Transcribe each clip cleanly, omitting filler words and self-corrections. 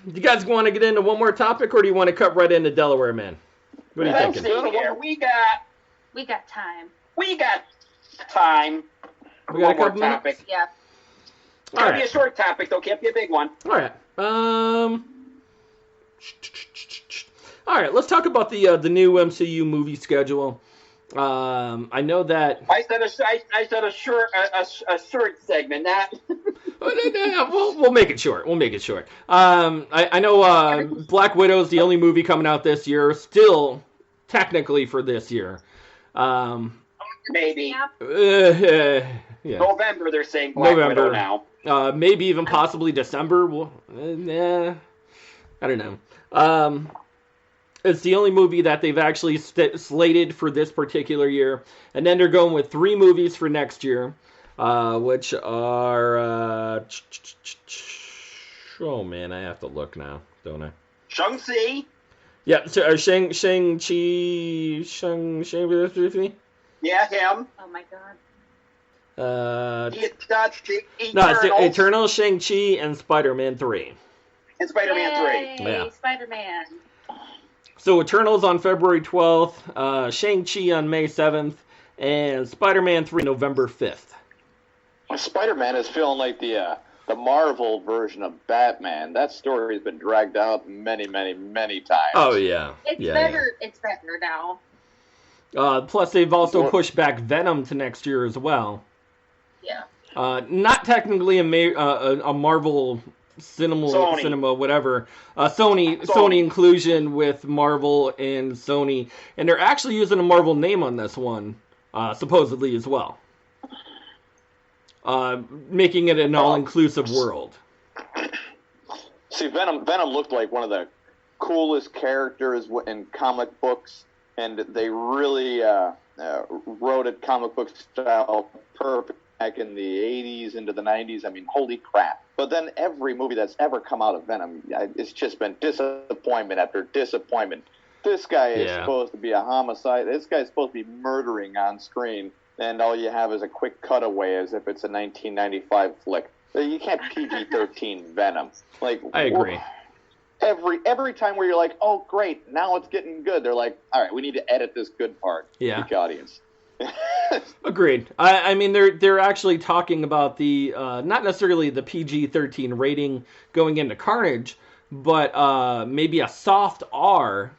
you guys want to get into one more topic, or do you want to cut right into Delaware Man? What are you thinking? We got time. We got a couple topic. Minutes? Yeah. It's going to be a short topic, though. Can't be a big one. All right. All right. Let's talk about the new MCU movie schedule. I know that I said a short segment. That. We'll make it short. I know Black Widow's the only movie coming out this year. Still, technically for this year. Maybe. Yeah. November, they're saying Black Widow now. Maybe even possibly December. Well, I don't know. It's the only movie that they've actually slated for this particular year. And then they're going with 3 movies for next year, which are... oh, man, I have to look now, don't I? Shang-Chi. Yeah, so, Shang-Chi... Shang-Chi... Yeah, him. Oh, my God. It's got the Eternals. No, it's Eternals, Shang-Chi, and Spider-Man 3. And Spider-Man 3. Yeah. Spider-Man. So Eternals on February 12th, Shang-Chi on May 7th, and Spider-Man 3 November 5th. Spider-Man is feeling like the Marvel version of Batman. That story has been dragged out many, many, many times. Oh, yeah. It's better. Yeah. It's better now. Plus, they've also pushed back Venom to next year as well. Yeah. Not technically a Marvel cinema, whatever. Sony inclusion with Marvel and Sony, and they're actually using a Marvel name on this one, supposedly as well, making it an all-inclusive world. See, Venom looked like one of the coolest characters in comic books, and they really wrote it comic book style perfect back in the 80s into the 90s. I mean, holy crap. But then every movie that's ever come out of Venom, it's just been disappointment after disappointment. This guy is supposed to be a homicide. This guy's supposed to be murdering on screen, and all you have is a quick cutaway as if it's a 1995 flick. You can't PG-13 Venom. Like, I agree. Every time where you're like, oh, great, now it's getting good, they're like, all right, we need to edit this good part for the audience. Agreed. I mean, they're actually talking about the not necessarily the PG-13 rating going into Carnage, but maybe a soft R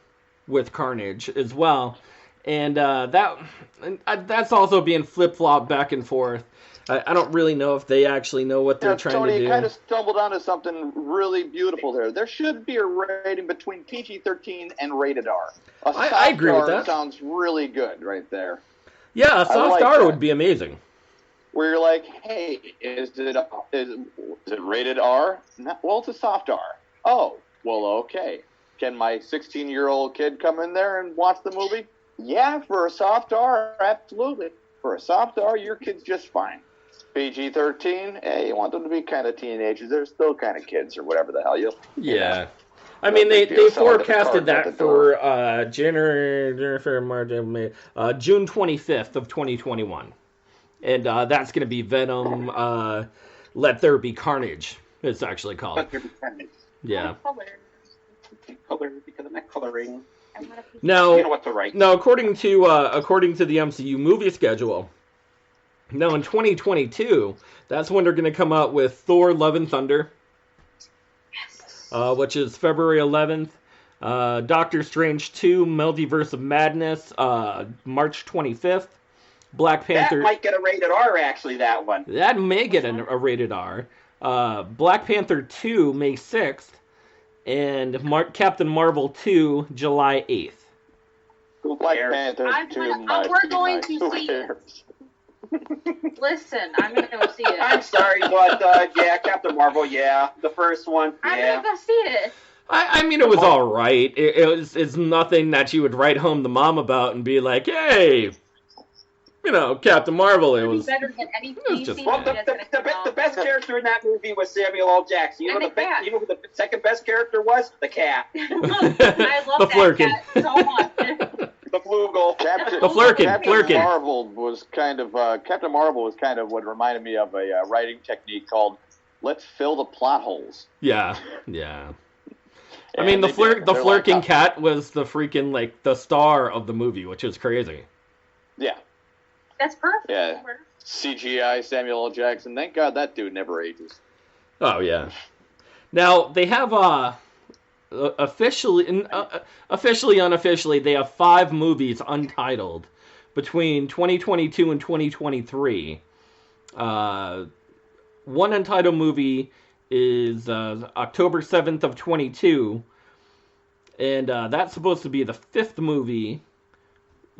with Carnage as well, and that's also being flip-flopped back and forth. I don't really know if they actually know what they're trying to do. You kind of stumbled onto something really beautiful there. There should be a rating between PG-13 and rated R. I agree with that. Sounds really good right there. Yeah, a soft R would be amazing. Where you're like, hey, is it rated R? No, well, it's a soft R. Oh, well, okay. Can my 16-year-old kid come in there and watch the movie? Yeah, for a soft R, absolutely. For a soft R, your kid's just fine. PG-13, you want them to be kind of teenagers. They're still kind of kids or whatever the hell you. Yeah. I mean, they forecasted that for January, February, March, May, June 25th of 2021. And that's going to be Venom, Let There Be Carnage, it's actually called. Let There Be Carnage. Yeah. Color, because of that coloring. Now, you know what to write. Now, according to the MCU movie schedule, now in 2022, that's when they're going to come out with Thor: Love and Thunder, which is February 11th. Doctor Strange 2: Multiverse of Madness, March 25th. Black Panther. That might get a rated R, actually, that one. That may get a rated R. Black Panther 2, May 6th. And Captain Marvel 2, July 8th. Black Panther 2 we're going to see it. Listen, I'm going to go see it. I'm sorry, but yeah, Captain Marvel, yeah. The first one, I'm going to go see it. I mean, it was all right. It's nothing that you would write home to mom about and be like, hey, you know, Captain Marvel. It was better than any DC. Well, the best character in that movie was Samuel L. Jackson. You know who the second best character was? The cat. I love that cat so much. The Flugel. Captain Marvel was kind of what reminded me of a writing technique called "let's fill the plot holes." Yeah. I mean, the flirking cat was the freaking, like, the star of the movie, which is crazy. Yeah. That's perfect. Yeah. CGI Samuel L. Jackson. Thank God that dude never ages. Oh, yeah. Now, they have, officially, unofficially, they have 5 movies untitled between 2022 and 2023. One untitled movie is October 7th of 22, and that's supposed to be the 5th movie,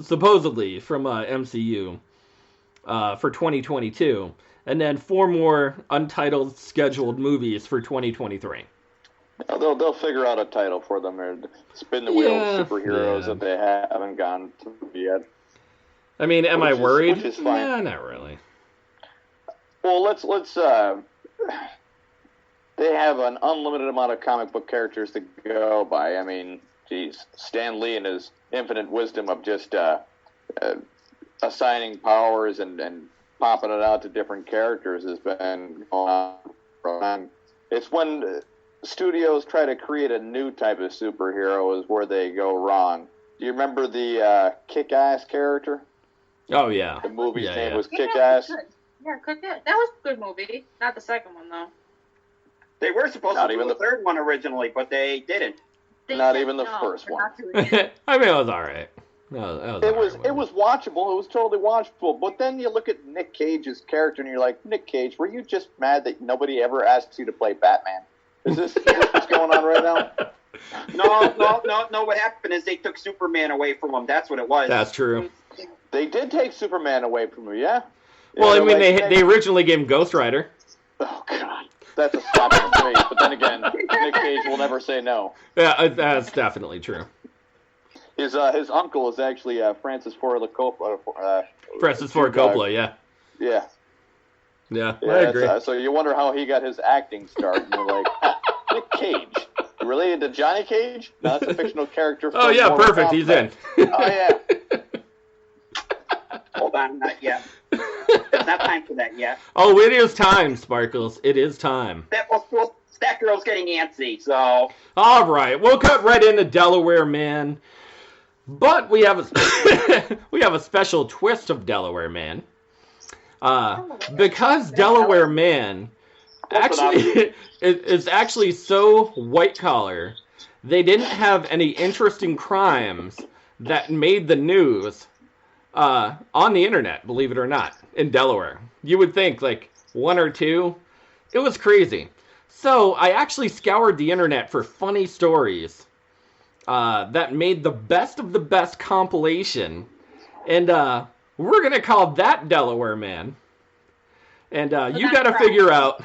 supposedly, from MCU for 2022, and then 4 more untitled scheduled movies for 2023. They'll figure out a title for them, or spin the wheel of superheroes that they haven't gone through yet. I mean, am I worried? Which is fine. Yeah, not really. Well, let's they have an unlimited amount of comic book characters to go by. I mean, geez, Stan Lee and his infinite wisdom of just assigning powers and popping it out to different characters has been going on. It's when studios try to create a new type of superhero is where they go wrong. Do you remember the Kick-Ass character? Oh, yeah. The movie's name was Kick-Ass. Yeah, Kick-Ass. That was a good movie. Not the second one, though. They were supposed to do the third one originally, but they didn't. Not even the first one. I mean, it was all right. It was watchable. It was totally watchable. But then you look at Nick Cage's character, and you're like, Nick Cage, were you just mad that nobody ever asked you to play Batman? Is this what's going on right now? No. What happened is they took Superman away from him. That's what it was. That's true. They did take Superman away from him, yeah? Well, I mean, they originally gave him Ghost Rider. Oh, God. That's a slap in the face. But then again, Nick Cage will never say no. Yeah, that's definitely true. His uncle is actually Francis Ford Coppola. Francis Ford Coppola, yeah. Yeah. Yeah, I agree. So you wonder how he got his acting start. And you're like, Nick Cage. Related to Johnny Cage? No, that's a fictional character. Oh, yeah, perfect. He's in. Oh, yeah. Hold on, not yet. It's not time for that yet. Oh, it is time, Sparkles. It is time. That girl's getting antsy, so... All right, we'll cut right into Delaware Man. But we have a special twist of Delaware Man. Because Delaware Man actually is actually so white-collar, they didn't have any interesting crimes that made the news on the internet, believe it or not, in Delaware. You would think, like, 1 or 2. It was crazy. So I actually scoured the internet for funny stories that made the best of the best compilation. And we're going to call that Delaware Man. And you got to figure out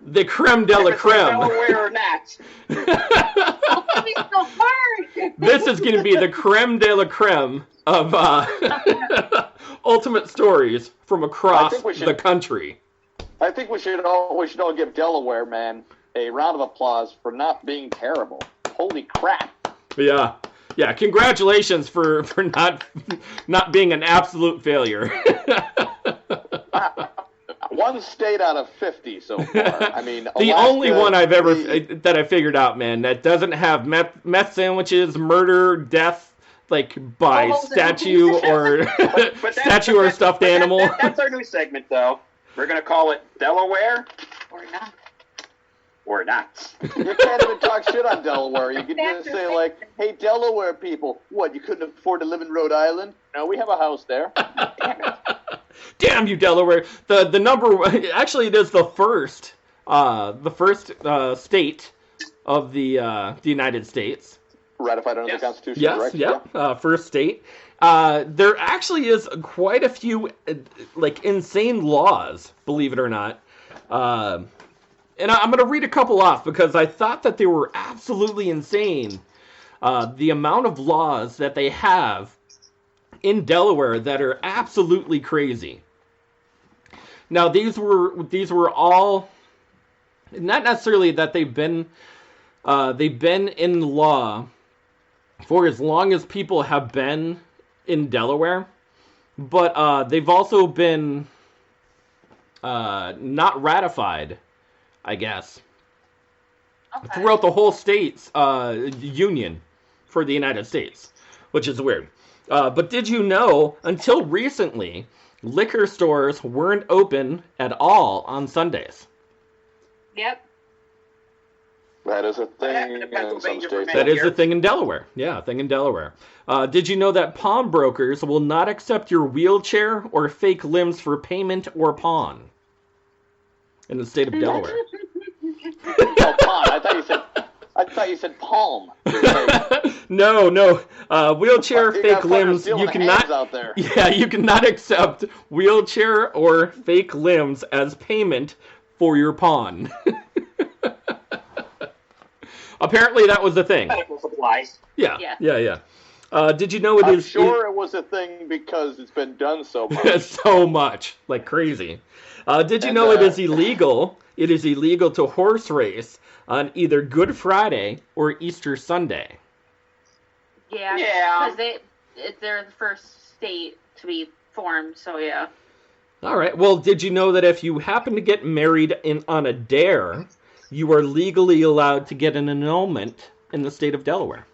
the creme de la creme. Delaware or not. This is going to be the creme de la creme of ultimate stories from across the country. I think we should all give Delaware Man a round of applause for not being terrible. Holy crap! Yeah. Congratulations for not being an absolute failure. 1 state out of 50 so far. I mean, the only one I've ever that I figured out, man, that doesn't have meth sandwiches, murder, death, like by statue or statue or stuffed animal. That's our new segment, though. We're gonna call it Delaware or not. Or not. You can't even talk shit on Delaware. You can just say like, "Hey, Delaware people, what? You couldn't afford to live in Rhode Island? No, we have a house there." Damn it. Damn you, Delaware! The number actually it is the first state of the United States ratified under the Constitution. Yes, correct? First state. There actually is quite a few like insane laws, believe it or not. And I'm going to read a couple off because I thought that they were absolutely insane. The amount of laws that they have in Delaware that are absolutely crazy. Now, these were all not necessarily that they've been in law for as long as people have been in Delaware, but they've also been not ratified, I guess. throughout the whole state's union for the United States, which is weird. But did you know, until recently, liquor stores weren't open at all on Sundays? Yep. That is a thing in some states. That is a thing in Delaware. Yeah, a thing in Delaware. Did you know that pawnbrokers will not accept your wheelchair or fake limbs for payment or pawn in the state of Delaware? Oh, pawn. I thought you said palm. No. Wheelchair, fake limbs. You cannot. Out there. Yeah, you cannot accept wheelchair or fake limbs as payment for your pawn. Apparently, that was the thing. Medical supplies. Yeah. Did you know I'm sure it was a thing because it's been done so much. So much, like crazy. Did you know it is illegal? It is illegal to horse race on either Good Friday or Easter Sunday. Yeah. Because they're the first state to be formed. So yeah. All right. Well, did you know that if you happen to get married on a dare, you are legally allowed to get an annulment in the state of Delaware?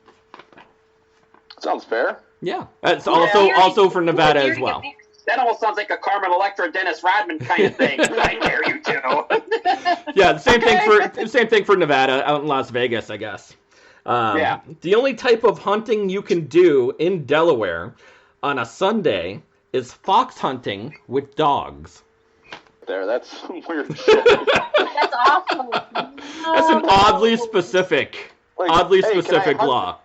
Sounds fair. Yeah. That's also for Nevada as well. That almost sounds like a Carmen Electra, Dennis Rodman kind of thing. I dare you to. Yeah, same thing for Nevada, out in Las Vegas, I guess. The only type of hunting you can do in Delaware on a Sunday is fox hunting with dogs. That's some weird shit. That's awful. That's an oddly specific law.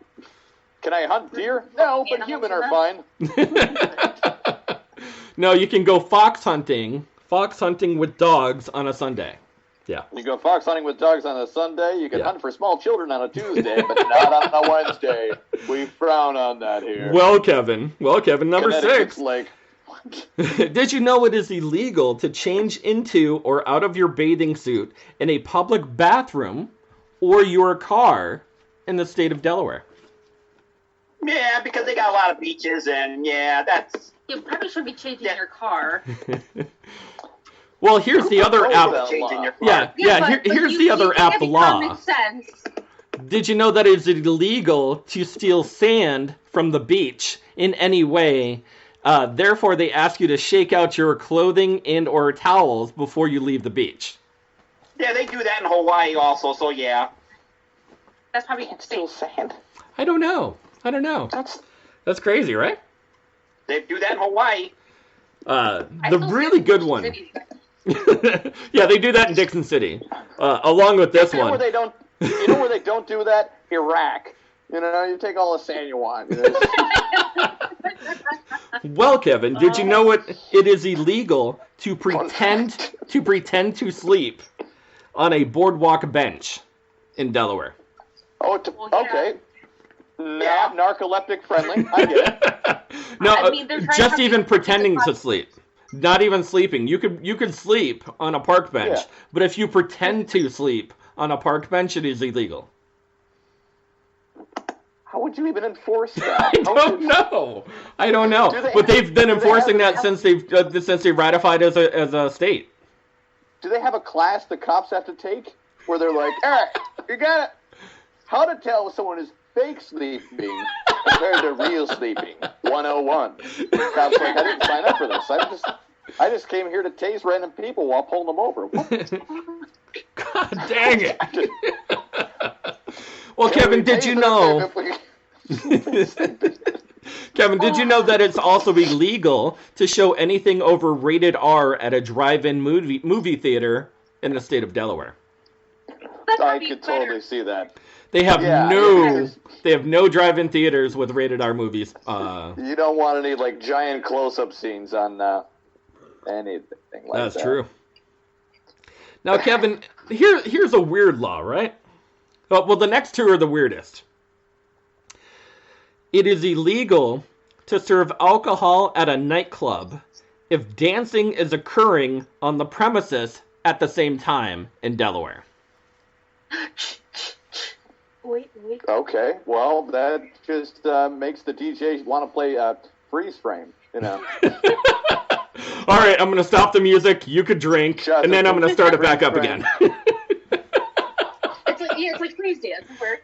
Can I hunt deer? No, but human are fine. No, you can go fox hunting with dogs on a Sunday. Yeah. You go fox hunting with dogs on a Sunday. You can hunt for small children on a Tuesday, but not on a Wednesday. We frown on that here. Well, Kevin, number 6. Like, did you know it is illegal to change into or out of your bathing suit in a public bathroom or your car in the state of Delaware? Yeah, because they got a lot of beaches, and that's... You probably should be changing your car. Well, here's the other app. Here's the other app law. Makes sense. Did you know that it's illegal to steal sand from the beach in any way? Therefore, they ask you to shake out your clothing and or towels before you leave the beach. Yeah, they do that in Hawaii also, so yeah. That's probably steal sand. I don't know. That's crazy, right? They do that in Hawaii. The really good one. Yeah, they do that in Dixon City, along with this one. Where they don't, where they don't do that? Iraq. You take all the sand you want. Well, Kevin, did you know it is illegal to pretend to sleep on a boardwalk bench in Delaware? Oh, okay. Not narcoleptic friendly. I get it. No, just even pretending to sleep. Not even sleeping. You could sleep on a park bench, but if you pretend to sleep on a park bench, it is illegal. How would you even enforce that? I don't know. But they've been enforcing that since they ratified as a state. Do they have a class the cops have to take where they're like, Eric, you got it. How to tell if someone is fake sleeping compared to real sleeping. 101. The cop's like, I didn't sign up for this. I just came here to tase random people while pulling them over. God dang it. Well, Kevin, did you know? Kevin, did you know that it's also illegal to show anything over rated R at a drive-in movie theater in the state of Delaware? I could totally see that. They have no drive-in theaters with rated R movies. You don't want any giant close-up scenes on anything like that. That's true. Now, Kevin, here's a weird law, right? Well, the next two are the weirdest. It is illegal to serve alcohol at a nightclub if dancing is occurring on the premises at the same time in Delaware. Wait. Okay, well, that just makes the DJ want to play freeze frame, All right, I'm going to stop the music, you could drink, and then I'm going to start it back up again. It's Hermes dance. Where